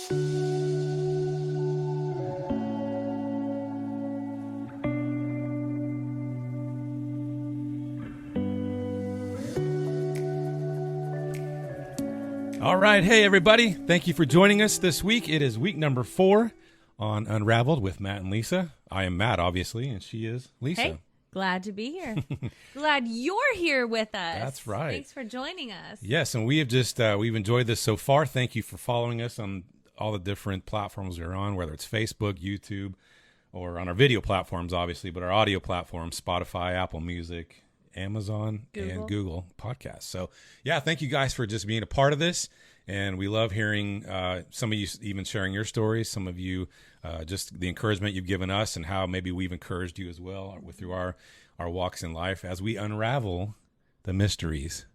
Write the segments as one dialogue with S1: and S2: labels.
S1: All right. Hey, everybody. Thank you for joining us this week. It is week number 4 on Unraveled with Matt and Lisa. I am Matt, obviously, and she is Lisa.
S2: Hey, glad to be here. Glad you're here with us.
S1: That's right.
S2: Thanks for joining us.
S1: Yes, and we have just, we've enjoyed this so far. Thank you for following us on all the different platforms we're on, whether it's Facebook, YouTube, or on our video platforms, obviously, but our audio platforms, Spotify, Apple Music, Amazon, and Google Podcasts. So, yeah, thank you guys for just being a part of this. And we love hearing some of you even sharing your stories, some of you just the encouragement you've given us and how maybe we've encouraged you as well through our walks in life as we unravel the mysteries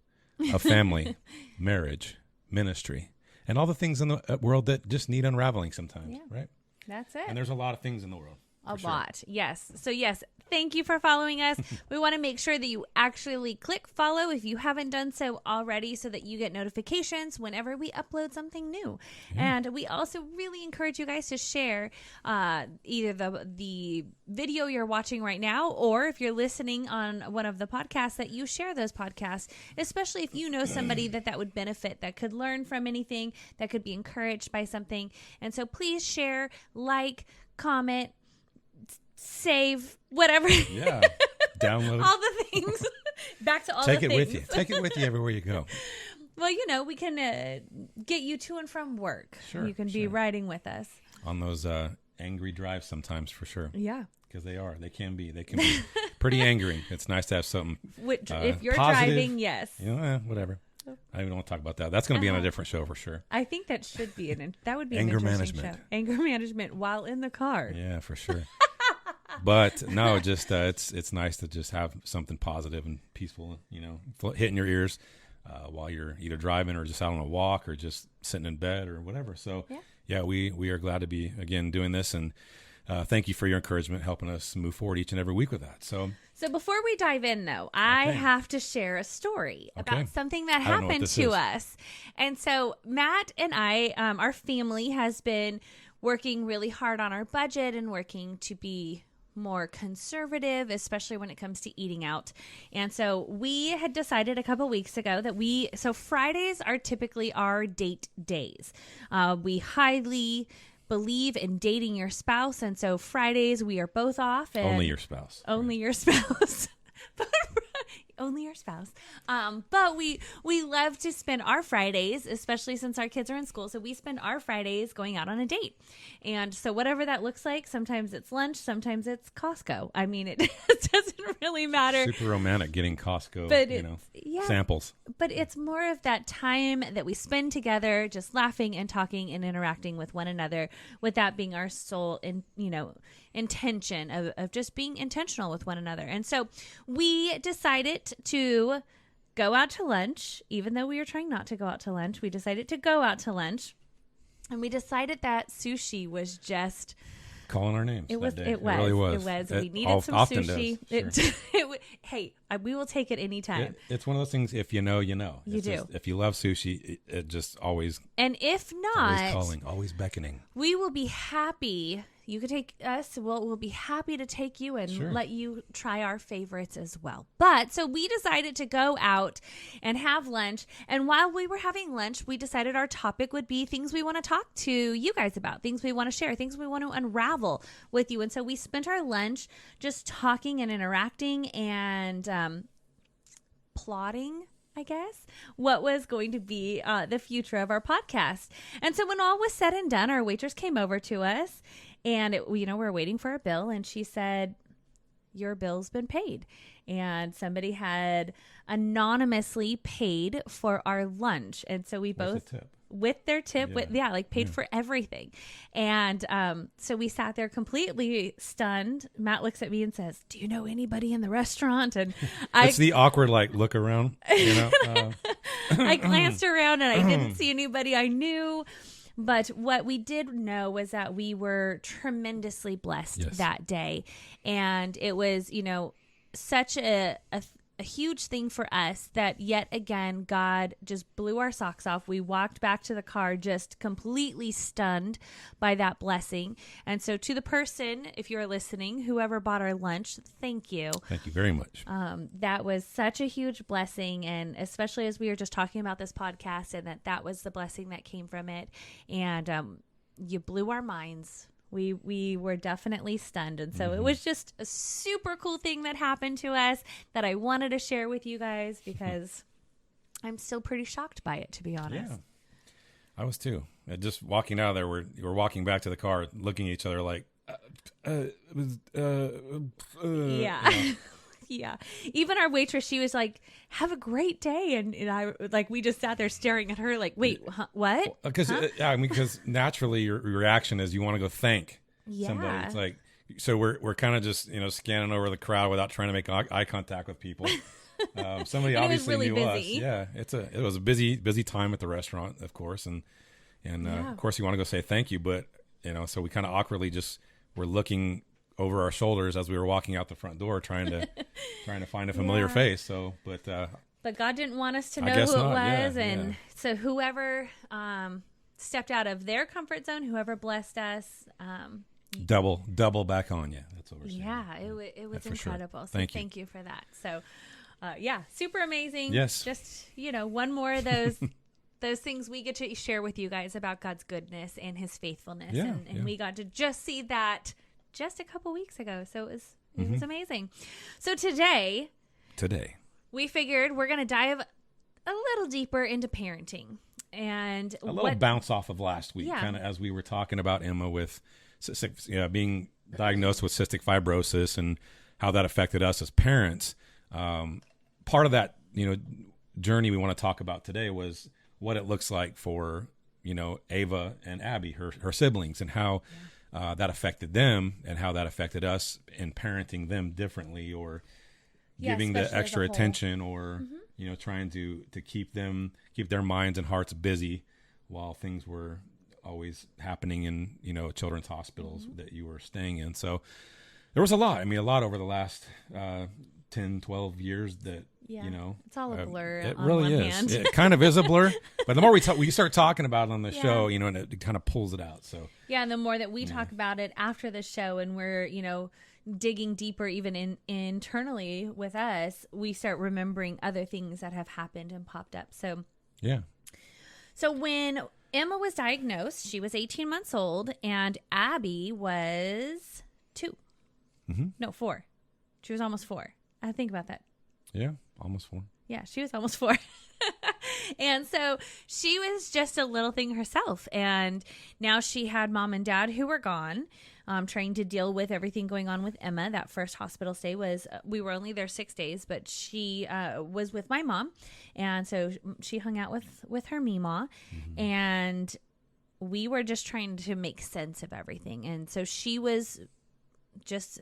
S1: of family, marriage, ministry, and all the things in the world that just need unraveling sometimes, right?
S2: That's it.
S1: And there's a lot of things in the world.
S2: A lot, yes. So, yes, thank you for following us. We want to make sure that you actually click follow if you haven't done so already so that you get notifications whenever we upload something new. Yeah. And we also really encourage you guys to share either the video you're watching right now, or if you're listening on one of the podcasts, that you share those podcasts, especially if you know somebody that would benefit, that could learn from anything, that could be encouraged by something. And so please share, like, comment, save, whatever.
S1: Yeah. Download.
S2: All the things. Back to all the things.
S1: Take it with you. Take it with you everywhere you go.
S2: Well, we can get you to and from work.
S1: Sure.
S2: You can be riding with us.
S1: On those angry drives sometimes, for sure.
S2: Yeah.
S1: Because they can be pretty angry. It's nice to have something
S2: if you're
S1: positive,
S2: driving, yes.
S1: Whatever. I don't want to talk about that. That's going to be on a different show for sure.
S2: I think that should be that would be
S1: anger
S2: an interesting
S1: management.
S2: show. Anger management while in the car.
S1: Yeah, for sure. But no, just it's nice to just have something positive and peaceful, hitting your ears while you're either driving or just out on a walk or just sitting in bed or whatever. So yeah, we are glad to be again doing this, and thank you for your encouragement, helping us move forward each and every week with that. So before
S2: we dive in, though, I have to share a story about something that happened to us. And so Matt and I, our family has been working really hard on our budget and working to be more conservative, especially when it comes to eating out. And so we had decided a couple weeks ago that so Fridays are typically our date days. We highly believe in dating your spouse, and so Fridays we are both off. And
S1: only your spouse.
S2: Only your spouse. Only your spouse. But we love to spend our Fridays, especially since our kids are in school. So we spend our Fridays going out on a date. And so whatever that looks like, sometimes it's lunch, sometimes it's Costco. I mean, it doesn't really matter.
S1: Super romantic getting Costco, samples.
S2: But it's more of that time that we spend together, just laughing and talking and interacting with one another, with that being our sole intention of just being intentional with one another. And so we decided to go out to lunch, even though we were trying not to go out to lunch. We decided to go out to lunch, and we decided that sushi was just
S1: calling our names.
S2: It was.
S1: It really was.
S2: We needed some sushi. Sure. Hey, we will take it anytime.
S1: It's one of those things. If you know, you know.
S2: You do.
S1: If you love sushi, it just always.
S2: And if not,
S1: always calling, always beckoning.
S2: We will be happy. You could take us. We'll be happy to take you and let you try our favorites as well. But so we decided to go out and have lunch. And while we were having lunch, we decided our topic would be things we want to talk to you guys about, things we want to share, things we want to unravel with you. And so we spent our lunch just talking and interacting and plotting, I guess, what was going to be the future of our podcast. And so when all was said and done, our waitress came over to us, and we're waiting for our bill, and she said, "Your bill's been paid." And somebody had anonymously paid for our lunch, and so we both with their tip, paid for everything. And so we sat there completely stunned. Matt looks at me and says, "Do you know anybody in the restaurant?" And
S1: it's the awkward look around.
S2: I glanced around and I didn't see anybody I knew. But what we did know was that we were tremendously blessed that day. And it was, such a a huge thing for us that yet again, God just blew our socks off. We walked back to the car just completely stunned by that blessing. And so to the person, if you're listening, whoever bought our lunch, thank you.
S1: Thank you very much.
S2: That was such a huge blessing. And especially as we were just talking about this podcast and that was the blessing that came from it. And you blew our minds. We were definitely stunned. And so it was just a super cool thing that happened to us that I wanted to share with you guys because I'm still pretty shocked by it, to be honest.
S1: Yeah, I was too. Just walking out of there, we're walking back to the car, looking at each other like,
S2: yeah. Yeah. Even our waitress, she was like, have a great day. And I like, we just sat there staring at her like, wait, what?
S1: Because naturally your reaction is you want to go thank somebody. It's like, so we're kind of just, scanning over the crowd without trying to make eye contact with people. Somebody obviously
S2: really
S1: knew
S2: busy.
S1: us. Yeah. It was a busy time at the restaurant, of course. And of course you want to go say thank you, but so we kind of awkwardly just were looking over our shoulders as we were walking out the front door, trying to find a familiar face. So, but
S2: God didn't want us to know who it was, and so whoever stepped out of their comfort zone, whoever blessed us,
S1: double back on you. That's what we're saying.
S2: Yeah, it was incredible.
S1: Sure.
S2: So thank you for that. So, super amazing.
S1: Yes,
S2: just one more of those things we get to share with you guys about God's goodness and His faithfulness, and we got to just see that just a couple weeks ago. So it was amazing. So today we figured we're going to dive a little deeper into parenting and
S1: a little bounce off of last week, kind of as we were talking about Emma with being diagnosed with cystic fibrosis and how that affected us as parents. Part of that, journey we want to talk about today was what it looks like for, Ava and Abby, her siblings, and how that affected them and how that affected us in parenting them differently, or giving the extra attention, or trying to keep their minds and hearts busy while things were always happening in children's hospitals that you were staying in. So there was a lot over the last 10, 12 years that
S2: it's all a blur.
S1: It
S2: on
S1: really
S2: one
S1: is.
S2: hand.
S1: It kind of is a blur, but the more we start talking about it on the show, and it kind of pulls it out. So
S2: and the more that we talk about it after the show, and we're digging deeper even internally with us, we start remembering other things that have happened and popped up. So So when Emma was diagnosed, she was 18 months old, and Abby was 2. No, 4. She was almost 4. I had to think about that.
S1: Yeah, almost 4.
S2: Yeah, she was almost 4. And so she was just a little thing herself. And now she had mom and dad who were gone, trying to deal with everything going on with Emma. That first hospital stay was, we were only there 6 days, but she was with my mom. And so she hung out with her Meemaw. And we were just trying to make sense of everything. And so she was just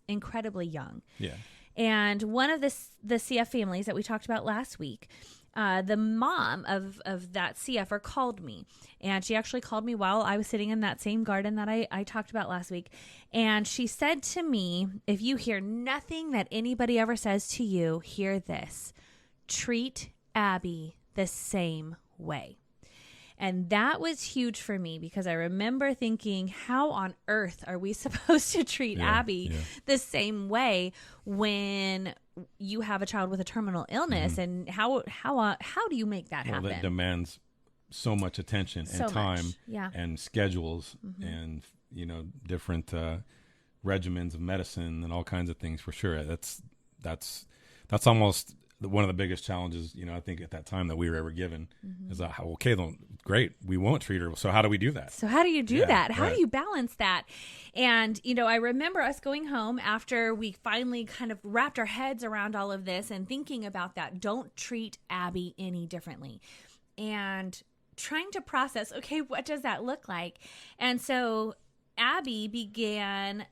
S2: incredibly young.
S1: Yeah.
S2: And one of the CF families that we talked about last week, the mom of that CFer called me. And she actually called me while I was sitting in that same garden that I talked about last week. And she said to me, if you hear nothing that anybody ever says to you, hear this: treat Abby the same way. And that was huge for me because I remember thinking, how on earth are we supposed to treat Abby the same way when you have a child with a terminal illness? And how do you make that happen?
S1: That demands so much attention and time and schedules and, different regimens of medicine and all kinds of things, for sure. That's almost one of the biggest challenges, I think at that time that we were ever given is that, okay, then great, we won't treat her. So how do we do that?
S2: So how do you do that? How do you balance that? And, I remember us going home after we finally kind of wrapped our heads around all of this and thinking about that. Don't treat Abby any differently. And trying to process, okay, what does that look like? And so Abby began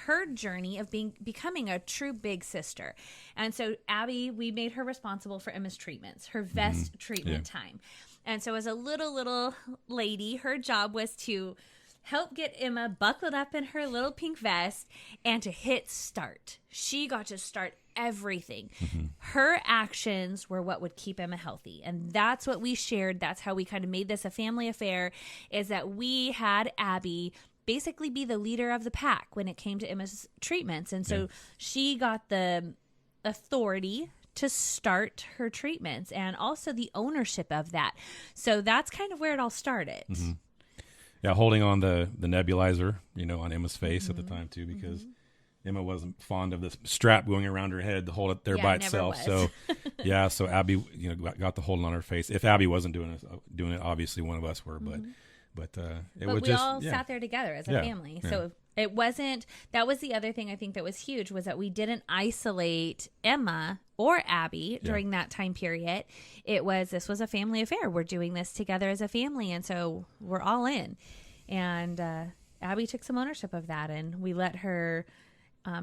S2: her journey of becoming a true big sister. And so Abby, we made her responsible for Emma's treatments, her vest treatment time. And so as a little lady, her job was to help get Emma buckled up in her little pink vest and to hit start. She got to start everything. Her actions were what would keep Emma healthy. And that's what we shared. That's how we kind of made this a family affair, is that we had Abby basically be the leader of the pack when it came to Emma's treatments. And so she got the authority to start her treatments and also the ownership of that. So that's kind of where it all started.
S1: Yeah, holding on the nebulizer, on Emma's face at the time too, because Emma wasn't fond of this strap going around her head to hold it there by itself. So, so Abby, got the hold on her face. If Abby wasn't doing it, obviously one of us were, but we
S2: all sat there together as a family. Yeah. So it wasn't, that was the other thing I think that was huge, was that we didn't isolate Emma or Abby during that time period. This was a family affair. We're doing this together as a family. And so we're all in. And Abby took some ownership of that, and we let her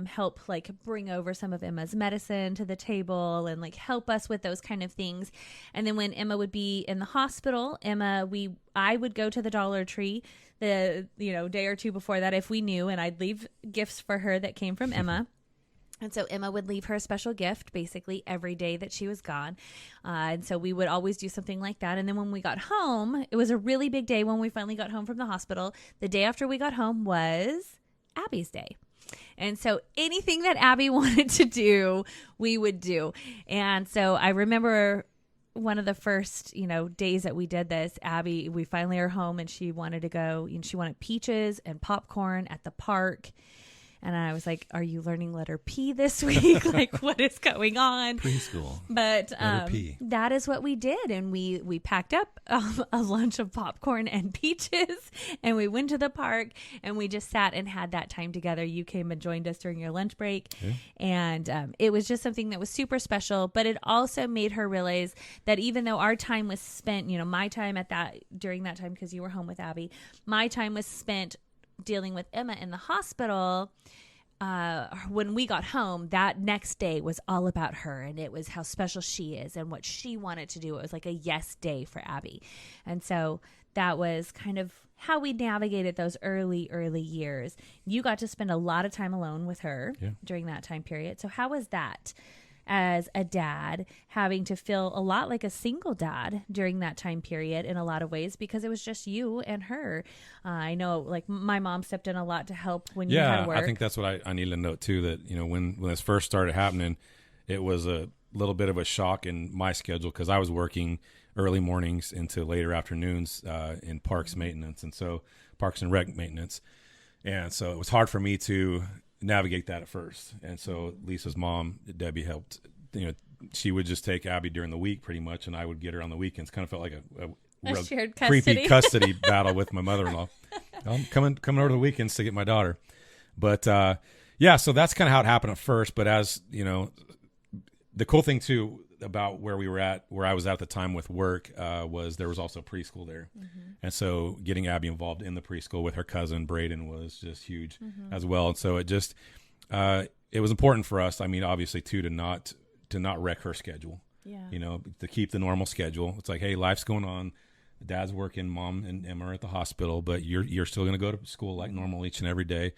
S2: help bring over some of Emma's medicine to the table and help us with those kind of things. And then when Emma would be in the hospital, I would go to the Dollar Tree the day or two before that if we knew, and I'd leave gifts for her that came from Emma. And so Emma would leave her a special gift basically every day that she was gone. And so we would always do something like that. And then when we got home, it was a really big day when we finally got home from the hospital. The day after we got home was Abby's day. And so anything that Abby wanted to do, we would do. And so I remember one of the first, days that we did this, Abby, we finally are home, and she wanted to go, she wanted peaches and popcorn at the park. And I was like, are you learning letter P this week? What is going on?
S1: Preschool.
S2: But that is what we did. And we packed up a lunch of popcorn and peaches, and we went to the park, and we just sat and had that time together. You came and joined us during your lunch break. Yeah. And it was just something that was super special. But it also made her realize that even though our time was spent, my time during that time, because you were home with Abby, my time was spent dealing with Emma in the hospital. When we got home, that next day was all about her, and it was how special she is and what she wanted to do. It was like a yes day for Abby. And so that was kind of how we navigated those early years. You got to spend a lot of time alone with her during that time period. So how was that as a dad, having to feel a lot like a single dad during that time period in a lot of ways, because it was just you and her? I know my mom stepped in a lot to help when you had to work.
S1: I think that's what I need to note too, that, when this first started happening, it was a little bit of a shock in my schedule, because I was working early mornings into later afternoons in parks maintenance, and so parks and rec maintenance. And so it was hard for me to navigate that at first. And so Lisa's mom, Debbie, helped. She would just take Abby during the week pretty much, and I would get her on the weekends. Kind of felt like a
S2: shared
S1: creepy custody battle with my mother-in-law. I'm coming over the weekends to get my daughter. But so that's kind of how it happened at first. But as the cool thing too about where I was at the time with work, was there was also preschool there. And so getting Abby involved in the preschool with her cousin Braden was just huge as well. And so it just, it was important for us. I mean, obviously too, to not wreck her schedule, to keep the normal schedule. It's like, hey, life's going on. Dad's working, mom and Emma are at the hospital, but you're still going to go to school like normal each and every day.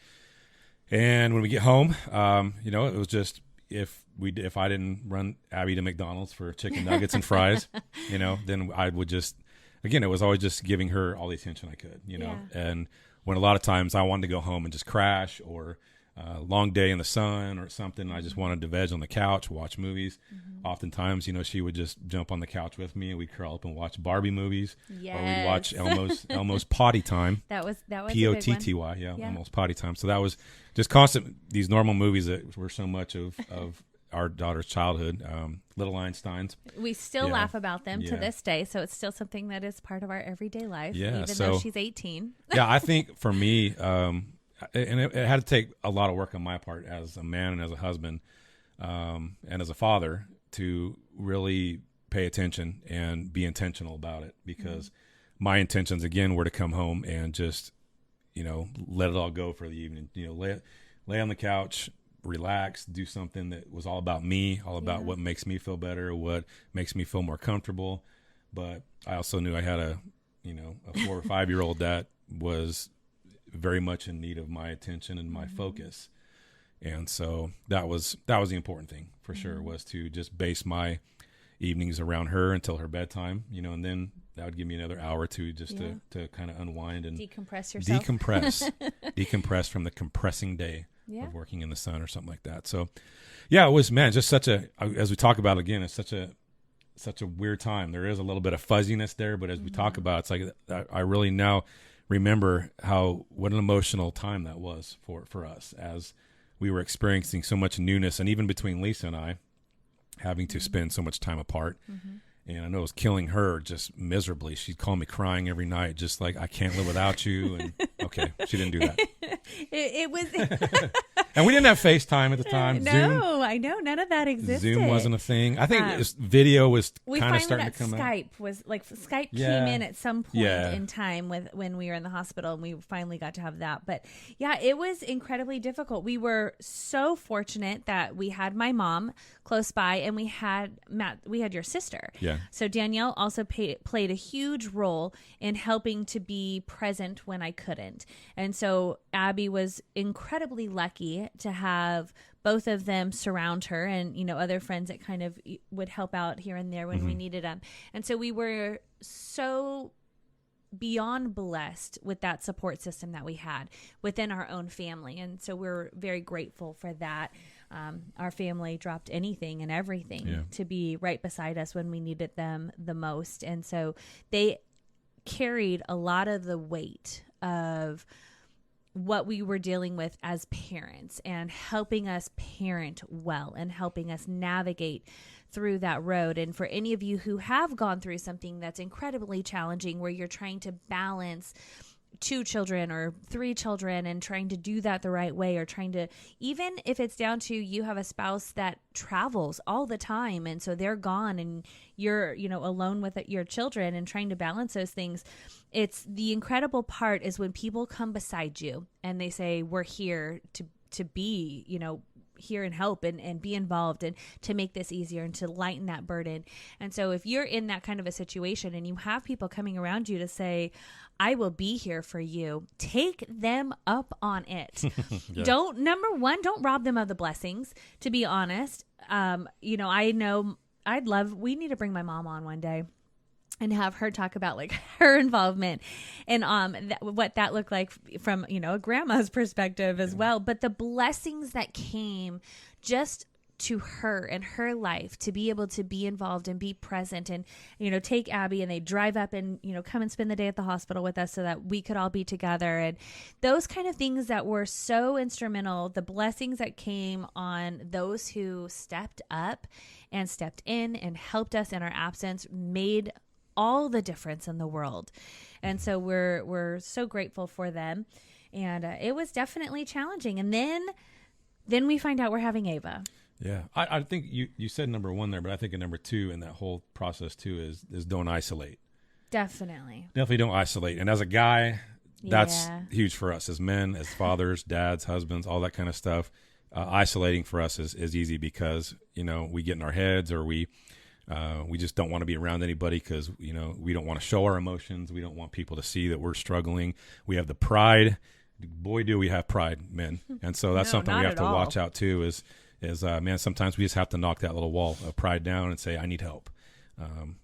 S1: And when we get home, it was just, if I didn't run Abby to McDonald's for chicken nuggets and fries, then I would just, again, it was always just giving her all the attention I could, and when a lot of times I wanted to go home and just crash, or a long day in the sun or something, I just wanted to veg on the couch, watch movies. Oftentimes, she would just jump on the couch with me, and we'd curl up and watch Barbie movies, or we'd watch Elmo's Potty Time. That was Potty, Elmo's Potty Time. So that was just constant, these normal movies that were so much of our daughter's childhood. Little Einsteins.
S2: We still laugh about them to this day, so it's still something that is part of our everyday life, even though she's 18.
S1: I think for me, and it had to take a lot of work on my part as a man and as a husband, and as a father, to really pay attention and be intentional about it, because my intentions, again, were to come home and just, let it all go for the evening, lay on the couch, relax, do something that was all about me, all about what makes me feel better, what makes me feel more comfortable. But I also knew I had a 4 or 5 year old that was very much in need of my attention and my focus. And so that was the important thing for sure, was to just base my evenings around her until her bedtime, and then that would give me another hour or two just to kind of unwind and
S2: decompress yourself.
S1: Decompress from the compressing day of working in the sun or something like that. So it was, man, just as we talk about it again, it's such a weird time. There is a little bit of fuzziness there, but as we talk about, it's like I really now remember what an emotional time that was for us, as we were experiencing so much newness, and even between Lisa and I having to spend so much time apart. And I know it was killing her just miserably. She'd call me crying every night, just like, I can't live without you. And okay, she didn't do that.
S2: It was.
S1: And we didn't have FaceTime at the time.
S2: No,
S1: Zoom,
S2: I know. None of that existed.
S1: Zoom wasn't a thing. I think video was kind of starting to come out.
S2: Skype came in at some point in time when we were in the hospital, and we finally got to have that. But yeah, it was incredibly difficult. We were so fortunate that we had my mom close by, and we had your sister.
S1: Yeah.
S2: So Danielle also played a huge role in helping to be present when I couldn't. And so Abby was incredibly lucky to have both of them surround her, and other friends that kind of would help out here and there when we needed them. And so we were so beyond blessed with that support system that we had within our own family. And so we're very grateful for that. Our family dropped anything and everything to be right beside us when we needed them the most. And so they carried a lot of the weight of what we were dealing with as parents, and helping us parent well, and helping us navigate through that road. And for any of you who have gone through something that's incredibly challenging, where you're trying to balance 2 children or 3 children and trying to do that the right way, or trying to, even if it's down to you have a spouse that travels all the time, and so they're gone and you're, alone with your children and trying to balance those things. It's the incredible part is when people come beside you and they say, we're here to be, here and help and be involved, and to make this easier and to lighten that burden. And so if you're in that kind of a situation and you have people coming around you to say, I will be here for you, take them up on it. Number one, don't rob them of the blessings, to be honest. I know we need to bring my mom on one day and have her talk about like her involvement and what that looked like from, a grandma's perspective as well. But the blessings that came just to her and her life to be able to be involved and be present, and, take Abby, and they drive up and, come and spend the day at the hospital with us so that we could all be together. And those kind of things that were so instrumental, the blessings that came on those who stepped up and stepped in and helped us in our absence, made all the difference in the world. And so we're so grateful for them. And it was definitely challenging. And then we find out we're having Ava.
S1: Yeah. I think you said number 1 there, but I think number 2 in that whole process too is don't isolate.
S2: Definitely
S1: don't isolate. And as a guy, that's huge for us as men, as fathers, dads, husbands, all that kind of stuff. Isolating for us is easy because, we get in our heads, or we just don't want to be around anybody because, we don't want to show our emotions. We don't want people to see that we're struggling. We have the pride. Boy, do we have pride, men. And so that's something we have to watch out too is man, sometimes we just have to knock that little wall of pride down and say, I need help.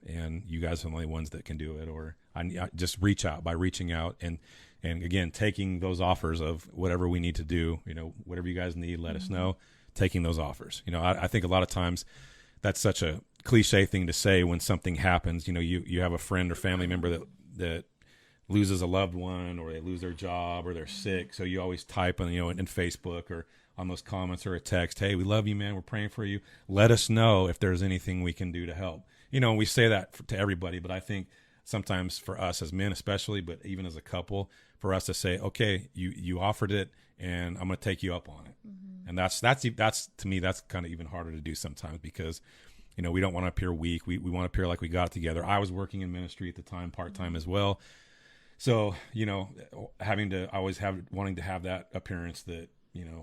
S1: And you guys are the only ones that can do it. Or I just reach out by reaching out and again, taking those offers of whatever we need to do, whatever you guys need, let us know, taking those offers. I think a lot of times that's such a cliche thing to say when something happens. You have a friend or family member that loses a loved one, or they lose their job, or they're sick. So you always type on, in Facebook or on those comments or a text, hey, we love you, man. We're praying for you. Let us know if there's anything we can do to help. We say that to everybody, but I think sometimes for us as men especially, but even as a couple, for us to say, okay, you offered it and I'm going to take you up on it. Mm-hmm. And that's to me, that's kind of even harder to do sometimes because, we don't want to appear weak. We want to appear like we got it together. I was working in ministry at the time, part-time as well. So, wanting to have that appearance that,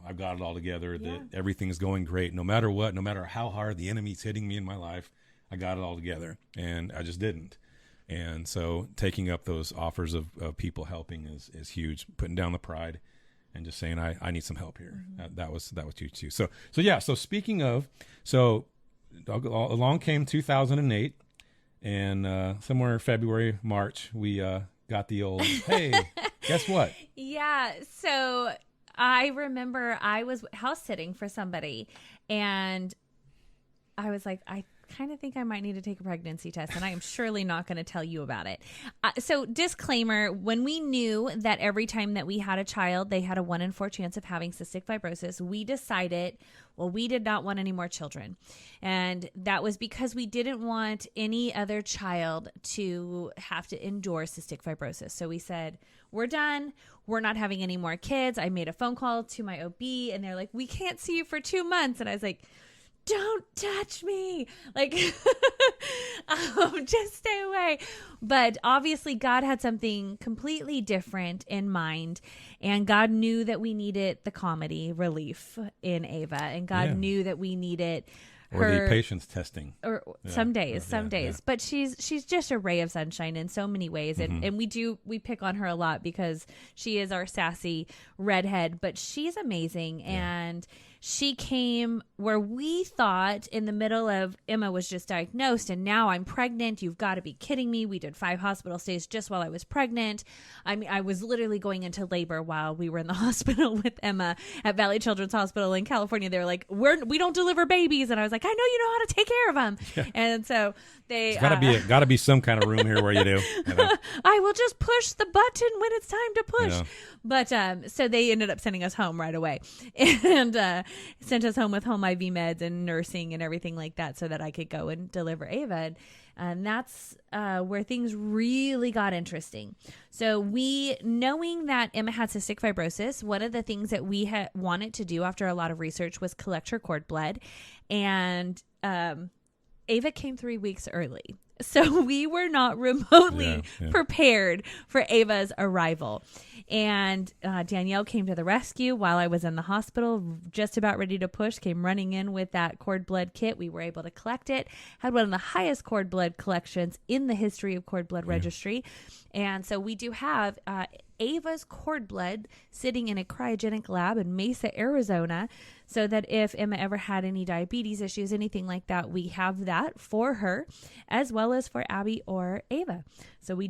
S1: I've got it all together, that everything's going great. No matter what, no matter how hard the enemy's hitting me in my life, I got it all together. And I just didn't. And so taking up those offers of people helping is huge, putting down the pride and just saying, I need some help here. That was huge too. So speaking of, along came 2008 and somewhere in February, March, we got the old, hey, guess what?
S2: Yeah. So I remember I was house sitting for somebody and I was like, I kind of think I might need to take a pregnancy test, and I am surely not going to tell you about it. So disclaimer, when we knew that every time that we had a child, they had a 1 in 4 chance of having cystic fibrosis, we decided, well, we did not want any more children. And that was because we didn't want any other child to have to endure cystic fibrosis. So we said, we're done. We're not having any more kids. I made a phone call to my OB and they're like, we can't see you for 2 months. And I was like, don't touch me. Like, just stay away. But obviously God had something completely different in mind. And God knew that we needed the comedy relief in Ava. And God knew that we needed
S1: or the patience testing.
S2: Or some days. But she's just a ray of sunshine in so many ways. And we pick on her a lot because she is our sassy redhead, but she's amazing. And she came where we thought in the middle of Emma was just diagnosed and now I'm pregnant. You've got to be kidding me. We did 5 hospital stays just while I was pregnant. I mean, I was literally going into labor while we were in the hospital with Emma at Valley Children's Hospital in California. They were like, we don't deliver babies. And I was like, I know you know how to take care of them. Yeah. And so they
S1: got to be some kind of room here where you do. You know?
S2: I will just push the button when it's time to push. Yeah. But so they ended up sending us home right away and sent us home with home IV meds and nursing and everything like that so that I could go and deliver Ava. And that's where things really got interesting. So knowing that Emma had cystic fibrosis, one of the things that we had wanted to do after a lot of research was collect her cord blood. And Ava came 3 weeks early. So we were not remotely prepared for Ava's arrival. And Danielle came to the rescue while I was in the hospital, just about ready to push, came running in with that cord blood kit. We were able to collect it, had one of the highest cord blood collections in the history of cord blood registry. And so we do have Ava's cord blood sitting in a cryogenic lab in Mesa, Arizona, so that if Emma ever had any diabetes issues, anything like that, we have that for her, as well as for Abby or Ava. So we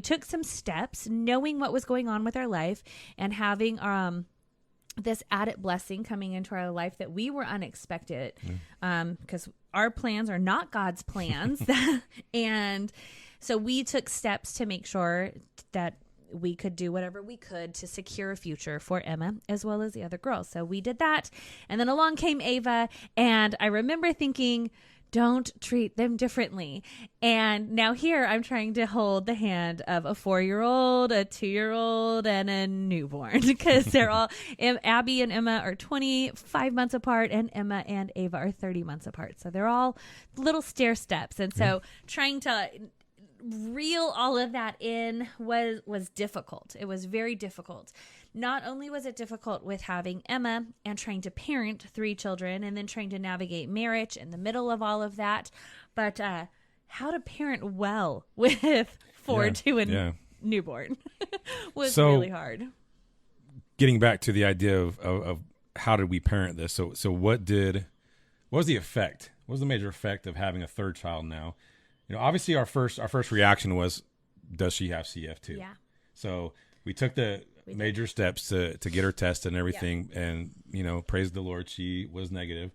S2: took some steps, knowing what was going on with our life and having this added blessing coming into our life that we were unexpected, because our plans are not God's plans. And so we took steps to make sure that we could do whatever we could to secure a future for Emma as well as the other girls. So we did that. And then along came Ava. And I remember thinking, don't treat them differently. And now here I'm trying to hold the hand of a 4-year-old, a 2-year-old, and a newborn, because they're all, Abby and Emma are 25 months apart and Emma and Ava are 30 months apart. So they're all little stair steps. And so trying to reel all of that in was difficult. It was very difficult. Not only was it difficult with having Emma and trying to parent 3 children and then trying to navigate marriage in the middle of all of that, but how to parent well with 4, 2, and newborn was really hard.
S1: Getting back to the idea of how did we parent this? So what was the effect? What was the major effect of having a 3rd child now? You know, obviously our first reaction was, does she have CF2?
S2: Yeah.
S1: So we took the major steps to get her tested and everything. Yeah. And, you know, praise the Lord, she was negative.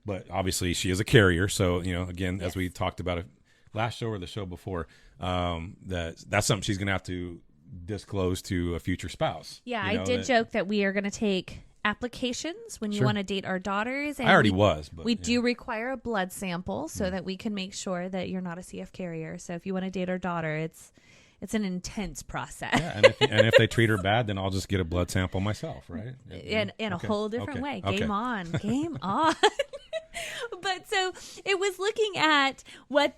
S1: But obviously she is a carrier. So, you know, again, as we talked about it last show or the show before, that's something she's going to have to disclose to a future spouse.
S2: Yeah, I did joke that we are going to take applications when you want to date our daughters. And
S1: I already was. But
S2: we do require a blood sample so that we can make sure that you're not a CF carrier. So if you want to date our daughter, it's an intense process.
S1: Yeah, and if they treat her bad, then I'll just get a blood sample myself, right?
S2: In a whole different way. Game on. Game on. But so it was looking at what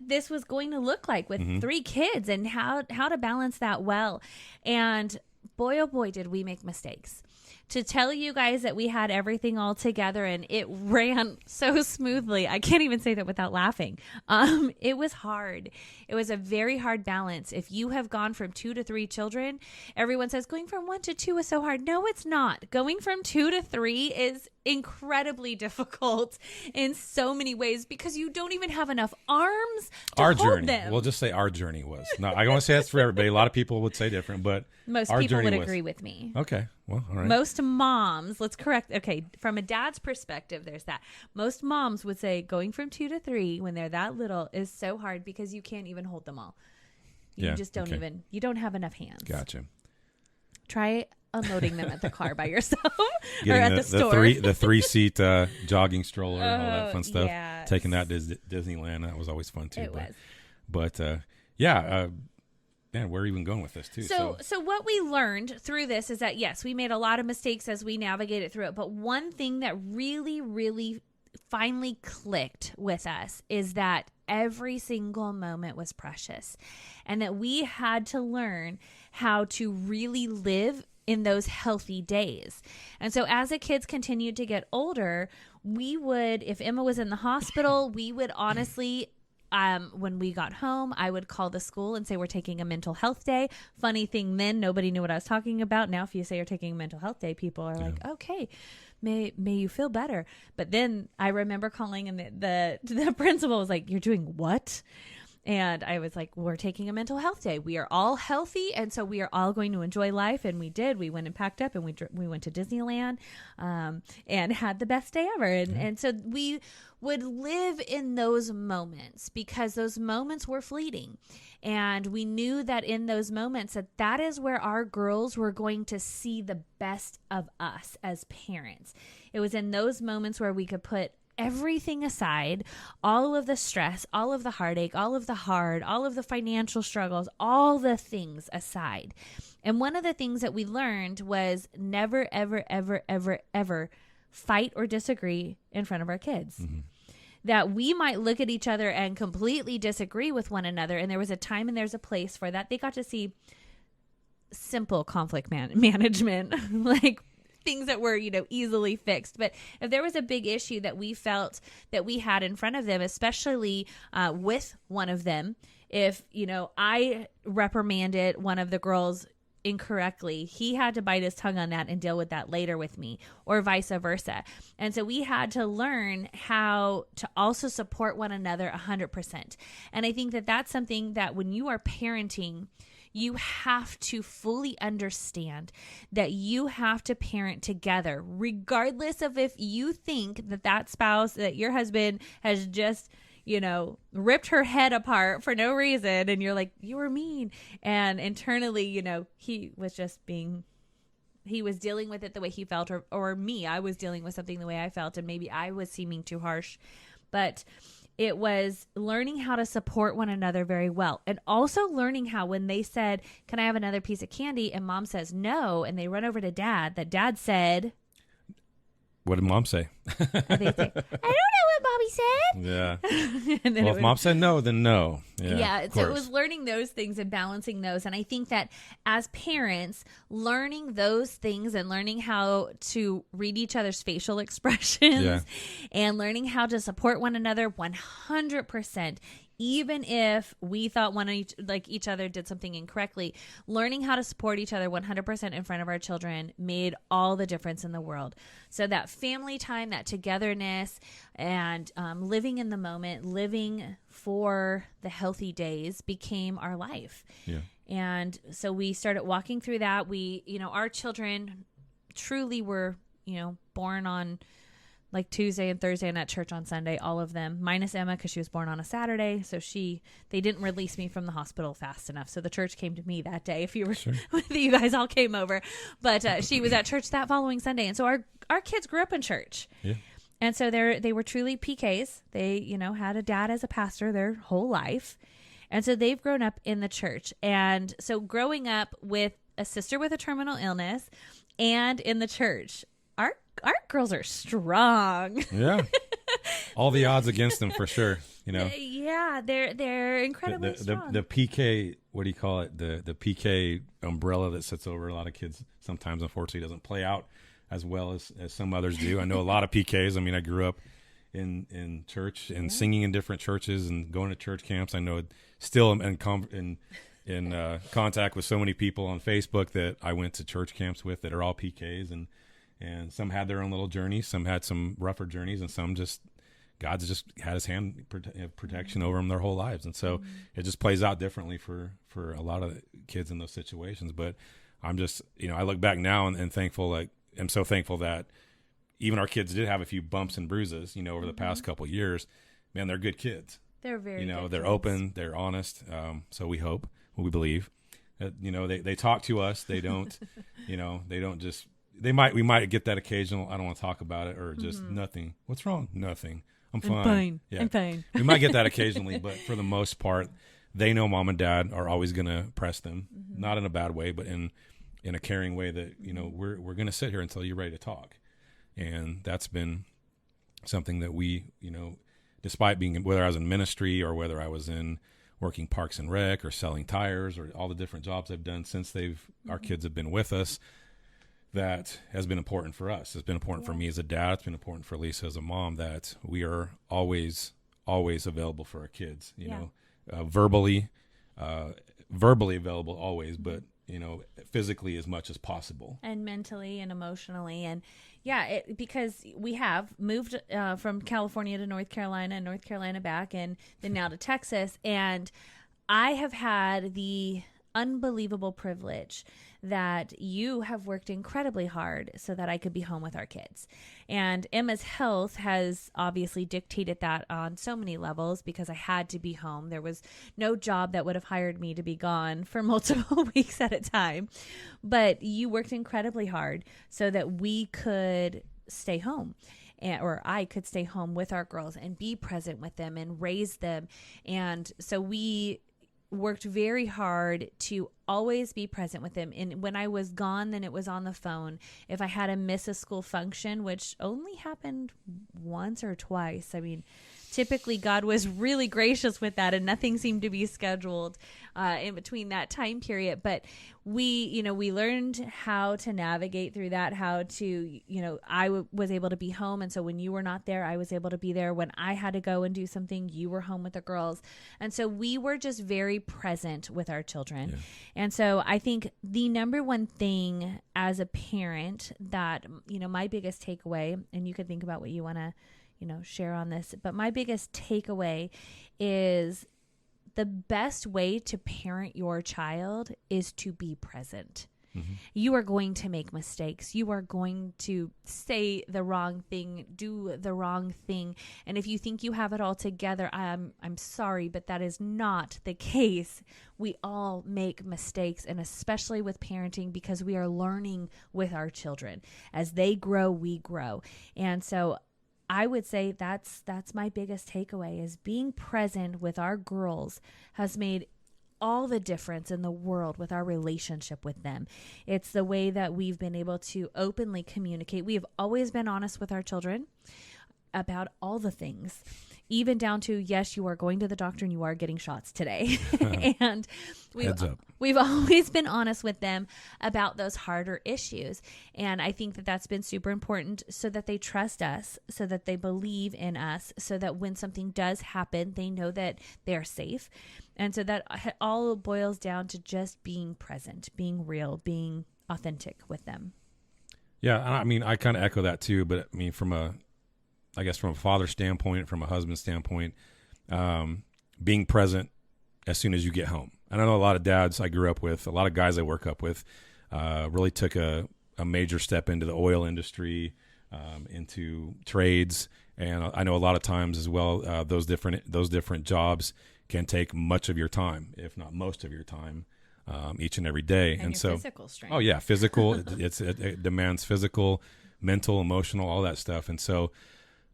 S2: this was going to look like with 3 kids and how to balance that well. And boy, oh boy, did we make mistakes. to tell you guys that we had everything all together and it ran so smoothly. I can't even say that without laughing. It was hard. It was a very hard balance. If you have gone from 2 to 3 children, everyone says going from 1 to 2 is so hard. No, it's not. Going from 2 to 3 is incredibly difficult in so many ways because you don't even have enough arms to
S1: our
S2: hold
S1: journey.
S2: them.
S1: We'll just say our journey was. Now, I don't want to say that's for everybody. A lot of people would say different, but
S2: most
S1: our
S2: people
S1: journey
S2: would
S1: was.
S2: agree with me.
S1: Okay. Well, all right.
S2: Most moms, let's correct. Okay. From a dad's perspective, there's that. Most moms would say going from 2 to 3 when they're that little is so hard because you can't even hold them all. You just don't even, you don't have enough hands.
S1: Gotcha.
S2: Try unloading them at the car by yourself
S1: Getting
S2: or at the store.
S1: the 3-seat jogging stroller, all that fun stuff.
S2: yes.
S1: Taking that to Disneyland, that was always fun too.
S2: It was.
S1: But man, where are we even going with this too?
S2: So what we learned through this is that, yes, we made a lot of mistakes as we navigated through it. But one thing that really, really finally clicked with us is that every single moment was precious and that we had to learn how to really live in those healthy days. And so as the kids continued to get older, we would, if Emma was in the hospital, we would honestly, when we got home, I would call the school and say, we're taking a mental health day. Funny thing then, nobody knew what I was talking about. Now, if you say you're taking a mental health day, people are like, okay, may you feel better. But then I remember calling and the principal was like, you're doing what? And I was like, we're taking a mental health day. We are all healthy. And so we are all going to enjoy life. And we did. We went and packed up and we went to Disneyland and had the best day ever. And so we would live in those moments because those moments were fleeting. And we knew that in those moments that is where our girls were going to see the best of us as parents. It was in those moments where we could put everything aside, all of the stress, all of the heartache, all of the hard, all of the financial struggles, all the things aside. And one of the things that we learned was never, ever, ever, ever, ever fight or disagree in front of our kids. Mm-hmm. That we might look at each other and completely disagree with one another. And there was a time and there's a place for that. They got to see simple conflict management, like things that were, easily fixed. But if there was a big issue that we felt that we had in front of them, especially with one of them, if, I reprimanded one of the girls incorrectly, he had to bite his tongue on that and deal with that later with me, or vice versa. And so we had to learn how to also support one another 100%. And I think that that's something that when you are parenting, you have to fully understand that you have to parent together, regardless of if you think that spouse, that your husband has just, ripped her head apart for no reason. And you're like, you were mean. And internally, he was dealing with it the way he felt, or me, I was dealing with something the way I felt. And maybe I was seeming too harsh, but it was learning how to support one another very well. And also learning how when they said, can I have another piece of candy? And mom says no. And they run over to dad, that dad said,
S1: what did mom say?
S2: And they say, I don't know what mommy said.
S1: Yeah.
S2: And then
S1: well, if mom said no, then no.
S2: Yeah. So it was learning those things and balancing those. And I think that as parents, learning those things and learning how to read each other's facial expressions and learning how to support one another 100%. Even if we thought each other did something incorrectly, learning how to support each other 100% in front of our children made all the difference in the world. So that family time, that togetherness, and living in the moment, living for the healthy days became our life. Yeah. And so we started walking through that. We, our children truly were, born on like Tuesday and Thursday and at church on Sunday, all of them, minus Emma because she was born on a Saturday. So they didn't release me from the hospital fast enough. So the church came to me that day. If you were, you guys all came over, but she was at church that following Sunday. And so our kids grew up in church. Yeah. And so they were truly PKs. They, had a dad as a pastor their whole life. And so they've grown up in the church. And so growing up with a sister with a terminal illness and in the church, our girls are strong. Yeah.
S1: All the odds against them for sure,
S2: Yeah, they're incredibly strong.
S1: The PK, what do you call it? The PK umbrella that sits over a lot of kids sometimes, unfortunately, doesn't play out as well as some others do. I know a lot of PKs. I mean, I grew up in church and singing in different churches and going to church camps. I know still am in contact with so many people on Facebook that I went to church camps with that are all PKs, and some had their own little journeys, some had some rougher journeys, and some just God's just had his hand protection over them their whole lives. And so it just plays out differently for a lot of kids in those situations. But I'm just, I look back now and thankful, like I'm so thankful that even our kids did have a few bumps and bruises, over the past couple of years. Man, they're good kids.
S2: They're very good
S1: they're
S2: kids.
S1: Open, they're honest. So we hope, we believe that, they talk to us. They don't, they don't just, we might get that occasional, I don't want to talk about it, or just nothing. What's wrong? Nothing. I'm fine.
S2: Yeah. I'm fine.
S1: We might get that occasionally, but for the most part, they know mom and dad are always going to press them, not in a bad way, but in a caring way that, we're going to sit here until you're ready to talk. And that's been something that we, despite being, whether I was in ministry or whether I was in working Parks and Rec or selling tires or all the different jobs I've done since our kids have been with us, that has been important for us. It's been important for me as a dad. It's been important for Lisa as a mom, that we are always available for our kids, verbally available always, but, physically as much as possible.
S2: And mentally and emotionally. And because we have moved from California to North Carolina and North Carolina back, and then now to Texas. And I have had the unbelievable privilege that you have worked incredibly hard so that I could be home with our kids. And Emma's health has obviously dictated that on so many levels, because I had to be home. There was no job that would have hired me to be gone for multiple weeks at a time. But you worked incredibly hard so that we could stay home. Or I could stay home with our girls and be present with them and raise them. And so we worked very hard to always be present with them. And when I was gone, then it was on the phone. If I had to miss a school function, which only happened once or twice, I mean, typically God was really gracious with that, and nothing seemed to be scheduled in between that time period. But we learned how to navigate through that, how to, was able to be home. And so when you were not there, I was able to be there. When I had to go and do something, you were home with the girls. And so we were just very present with our children. Yeah. And so I think the number one thing as a parent that, my biggest takeaway, and you can think about what you want to, share on this, but my biggest takeaway is the best way to parent your child is to be present. Mm-hmm. You are going to make mistakes. You are going to say the wrong thing, do the wrong thing. And if you think you have it all together, I'm sorry, but that is not the case. We all make mistakes, and especially with parenting, because we are learning with our children. As they grow, we grow. And so I would say that's my biggest takeaway, is being present with our girls has made all the difference in the world with our relationship with them. It's the way that we've been able to openly communicate. We have always been honest with our children about all the things, even down to, yes, you are going to the doctor and you are getting shots today. And we've always been honest with them about those harder issues. And I think that that's been super important, so that they trust us, so that they believe in us, so that when something does happen, they know that they're safe. And so that all boils down to just being present, being real, being authentic with them.
S1: Yeah. I mean, I kind of echo that too, but I mean, from a father standpoint, from a husband standpoint, being present as soon as you get home. And I know a lot of dads I grew up with, a lot of guys I work up with, really took a major step into the oil industry, into trades. And I know a lot of times as well, those different jobs can take much of your time, if not most of your time, each and every day.
S2: And so physical strength.
S1: Oh yeah, physical. it demands physical, mental, emotional, all that stuff. And so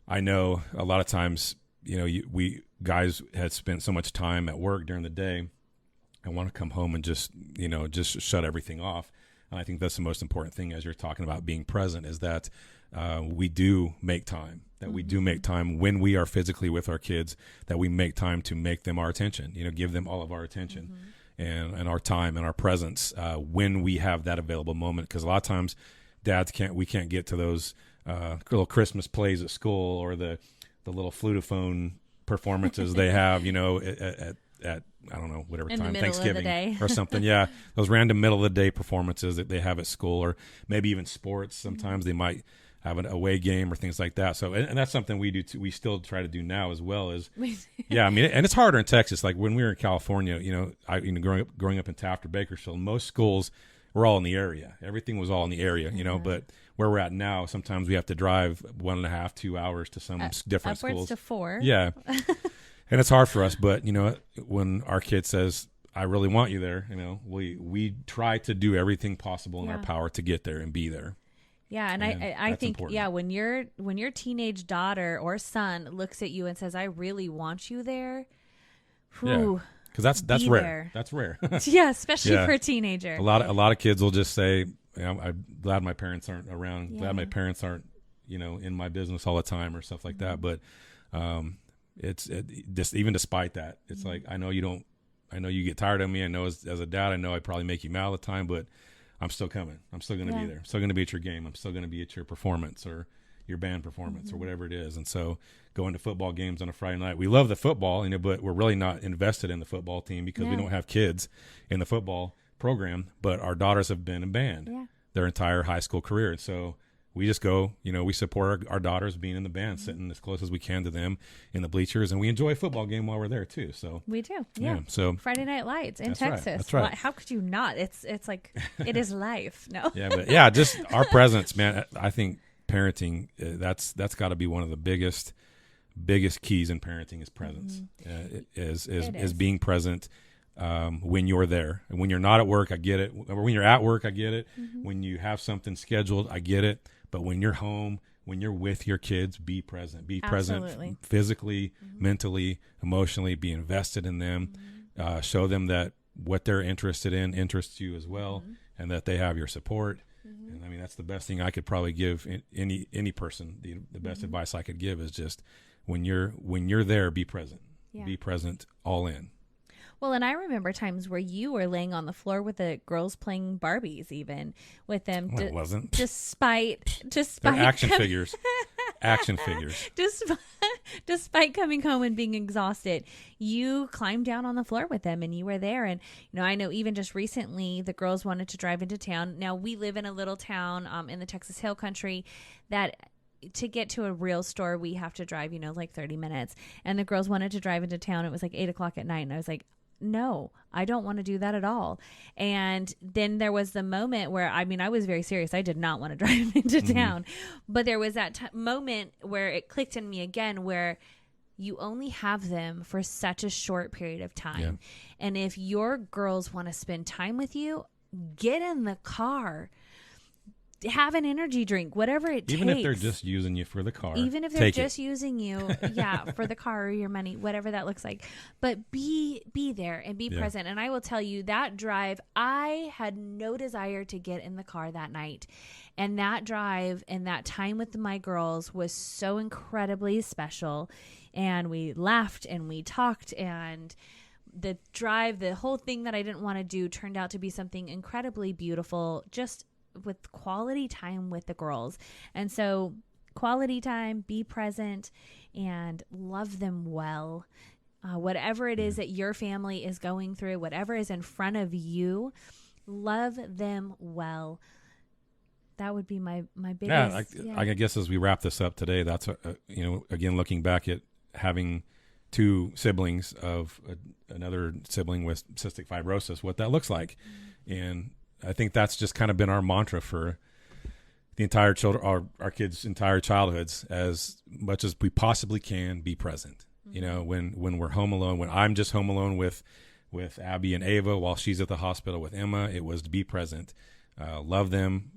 S1: I know a lot of times, we guys had spent so much time at work during the day and want to come home and just shut everything off. And I think that's the most important thing, as you're talking about being present, is that we do make time, that we do make time when we are physically with our kids, that we make time to make them our attention, give them all of our attention and our time and our presence when we have that available moment. Because a lot of times we can't get to those little Christmas plays at school, or the little flutophone performances they have, at I don't know, whatever
S2: in
S1: time,
S2: the middle
S1: Thanksgiving
S2: of the day.
S1: or something. Yeah, those random middle of the day performances that they have at school, or maybe even sports. Sometimes they might have an away game or things like that. So, and that's something we do too. We still try to do now as well as, yeah. I mean, and it's harder in Texas. Like when we were in California, growing up in Taft or Bakersfield, most schools were all in the area. Everything was all in the area, but where we're at now, sometimes we have to drive 1.5, 2 hours to some different
S2: upwards
S1: schools.
S2: to 4.
S1: Yeah. And it's hard for us, but when our kid says, I really want you there, we try to do everything possible in our power to get there and be there.
S2: Yeah, and I think
S1: important.
S2: when your teenage daughter or son looks at you and says, I really want you there, whew,
S1: because that's rare.
S2: there.
S1: That's rare.
S2: Yeah, especially for a teenager.
S1: A lot of kids will just say, I'm glad my parents aren't around.
S2: Yeah.
S1: Glad my parents aren't, in my business all the time or stuff like that. But just even despite that, it's like, I know you get tired of me. I know as a dad, I know I probably make you mad all the time, but I'm still coming. I'm still going to be there. I'm still going to be at your game. I'm still going to be at your performance or your band performance or whatever it is. And so going to football games on a Friday night, we love the football, but we're really not invested in the football team because we don't have kids in the football program, but our daughters have been in band their entire high school career. And so we just go, we support our daughters being in the band, sitting as close as we can to them in the bleachers, and we enjoy a football game while we're there too. So
S2: we do, yeah.
S1: So
S2: Friday Night Lights in Texas.
S1: That's right.
S2: How could you not? It's like it is life. No.
S1: But just our presence, man. I think parenting that's got to be one of the biggest keys in parenting is presence. Is being present. When you're there, and when you're not at work, I get it. When you're at work, I get it. When you have something scheduled, I get it. But when you're home, when you're with your kids, be present. Be present physically, mentally, emotionally. Be invested in them. Show them that what they're interested in interests you as well, and that they have your support. And I mean, that's the best thing I could probably give any person. The best advice I could give is just when you're there, be present. Yeah. Be present, all in.
S2: Well, and I remember times where you were laying on the floor with the girls playing Barbies, even with them.
S1: Well, it wasn't.
S2: Despite
S1: They're action figures. Action figures.
S2: Despite coming home and being exhausted, you climbed down on the floor with them and you were there. And, I know even just recently the girls wanted to drive into town. Now, we live in a little town in the Texas Hill Country that to get to a real store, we have to drive, like 30 minutes. And the girls wanted to drive into town. It was like 8:00 at night. And I was like, no, I don't want to do that at all. And then there was the moment where, I was very serious. I did not want to drive into town. But there was that moment where it clicked in me again, where you only have them for such a short period of time. Yeah. And if your girls want to spend time with you, get in the car. Have an energy drink, whatever it takes.
S1: Even if they're just using you for the car.
S2: Even if they're just using you, for the car or your money, whatever that looks like. But be there and be present. And I will tell you, that drive, I had no desire to get in the car that night. And that drive and that time with my girls was so incredibly special. And we laughed and we talked, and the drive, the whole thing that I didn't want to do turned out to be something incredibly beautiful, just with quality time with the girls. And so quality time, be present, and love them well. Whatever it is that your family is going through, whatever is in front of you, love them well. That would be my biggest.
S1: I guess as we wrap this up today, that's again, looking back at having two siblings of another sibling with cystic fibrosis, what that looks like. And I think that's just kind of been our mantra for the entire our kids' entire childhoods. As much as we possibly can, be present. When we're home alone, when I'm just home alone with Abby and Ava while she's at the hospital with Emma, it was to be present, love them,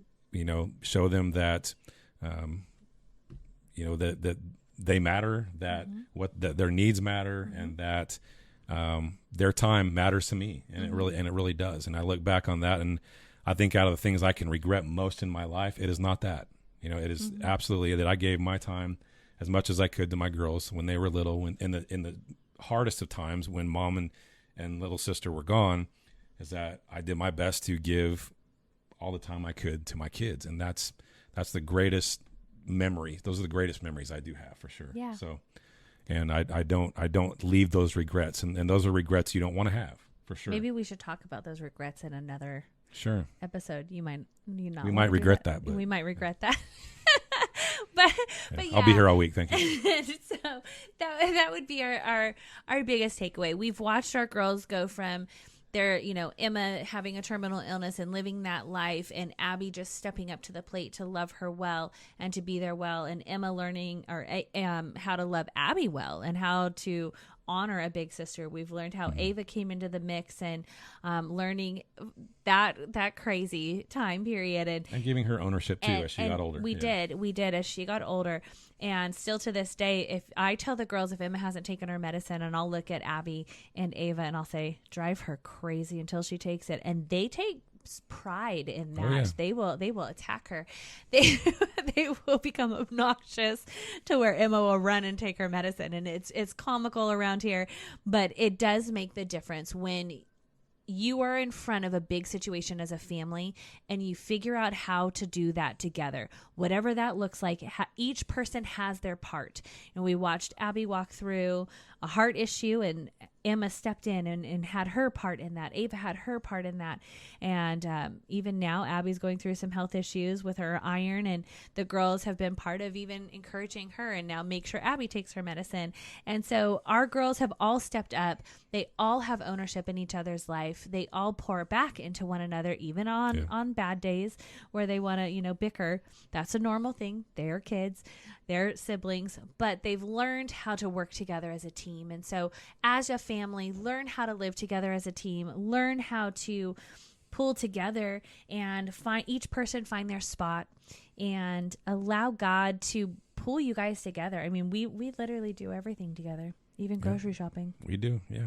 S1: show them that, that they matter, that that their needs matter, and that their time matters to me, and it really does. And I look back on that, and I think out of the things I can regret most in my life, it is not that. It is absolutely that I gave my time as much as I could to my girls when they were little. When in the hardest of times, when mom and little sister were gone, is that I did my best to give all the time I could to my kids. And that's the greatest memory. Those are the greatest memories I do have, for sure.
S2: Yeah.
S1: So, and I don't leave those regrets, and those are regrets you don't want to have, for sure.
S2: Maybe we should talk about those regrets in another episode. You might not.
S1: We might regret that, but
S2: we might regret that. But yeah.
S1: I'll be here all week. Thank you.
S2: So that would be our biggest takeaway. We've watched our girls go from their, Emma having a terminal illness and living that life, and Abby just stepping up to the plate to love her well and to be there well, and Emma learning how to love Abby well and how to honor a big sister. We've learned how Ava came into the mix, and learning that crazy time period, and
S1: giving her ownership too as she got older.
S2: We did as she got older. And still to this day, if I tell the girls if Emma hasn't taken her medicine, and I'll look at Abby and Ava and I'll say, drive her crazy until she takes it, and they take pride in that.
S1: Oh, yeah.
S2: They will attack her. They will become obnoxious to where Emma will run and take her medicine, and it's comical around here, but it does make the difference when you are in front of a big situation as a family and you figure out how to do that together, whatever that looks like. Each person has their part. And we watched Abby walk through a heart issue, and Emma stepped in and had her part in that. Ava had her part in that. And even now, Abby's going through some health issues with her iron, and the girls have been part of even encouraging her and now make sure Abby takes her medicine. And so our girls have all stepped up. They all have ownership in each other's life. They all pour back into one another, even on bad days where they want to, bicker. That's a normal thing. They're kids, they're siblings, but they've learned how to work together as a team. And so as a family, learn how to live together as a team, learn how to pull together and each person find their spot, and allow God to pull you guys together. I mean, we literally do everything together, even grocery shopping.
S1: We do. Yeah.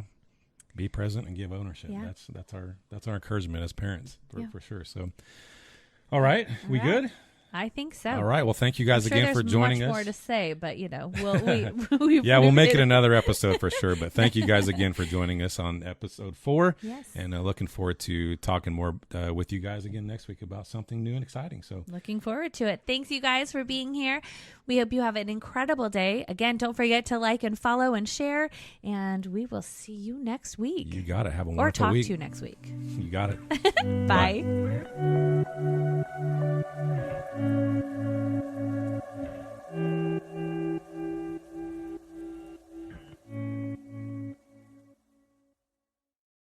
S1: Be present and give ownership.
S2: Yeah.
S1: That's our encouragement as parents for sure. So, all right. We good?
S2: I think so.
S1: All right. Well, thank you guys again for joining us.
S2: There's much more to say, but
S1: we'll make it another episode for sure. But thank you guys again for joining us on episode 4.
S2: Yes.
S1: And looking forward to talking more with you guys again next week about something new and exciting. So
S2: looking forward to it. Thanks you guys for being here. We hope you have an incredible day. Again, don't forget to like and follow and share, and we will see you next week.
S1: You got it. Have a wonderful week.
S2: Or talk to you next week.
S1: You got it.
S2: Bye.
S1: Bye.